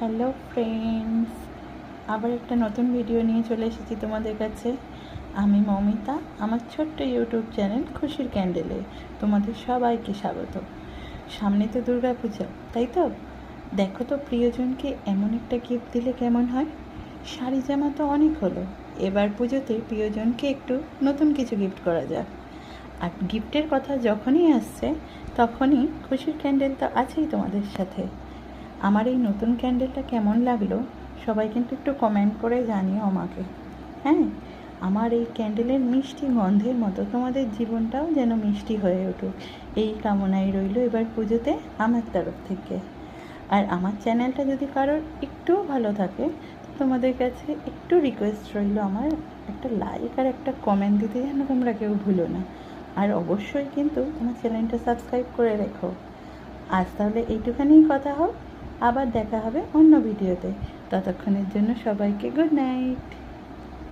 Hello friends, আবার একটা নতুন ভিডিও নিয়ে চলে এসেছি তোমাদের কাছে। আমি মৌমিতা, আমার ছোট্ট ইউটিউব চ্যানেল খুশির ক্যান্ডেলে তোমাদের সবাইকে স্বাগত। সামনে তো দুর্গা পূজা, তাই তো? দেখো তো প্রিয়জনকে এমন একটা গিফট দিলে কেমন হয়। শাড়ি জামা তো অনেক হলো, এবার পুজোতে প্রিয়জনকে একটু নতুন কিছু গিফট করা যাক। আর গিফটের কথা যখনই আসছে তখনই খুশির ক্যান্ডেল তো আছেই তোমাদের সাথে। আমার এই নতুন ক্যান্ডেলটা কেমন লাগলো সবাই কিন্তু একটু কমেন্ট করে জানিও আমাকে। হ্যাঁ, আমার এই ক্যান্ডেলের মিষ্টি গন্ধের মতো তোমাদের জীবনটাও যেন মিষ্টি হয়ে উঠুক, এই কামনাই রইল এবার পুজোতে আমার তরফ থেকে। আর আমার চ্যানেলটা যদি কারোর একটুও ভালো থাকে তো তোমাদের কাছে একটু রিকোয়েস্ট রইল, আমার একটা লাইক আর একটা কমেন্ট দিতে যেন তোমরা কেউ ভুলো না। আর অবশ্যই কিন্তু তোমার চ্যানেলটা সাবস্ক্রাইব করে রেখো। আজ তাহলে এইটুখানিই কথা হোক, আবার দেখা হবে অন্য ভিডিওতে। ততক্ষণের জন্য সবাইকে গুড নাইট।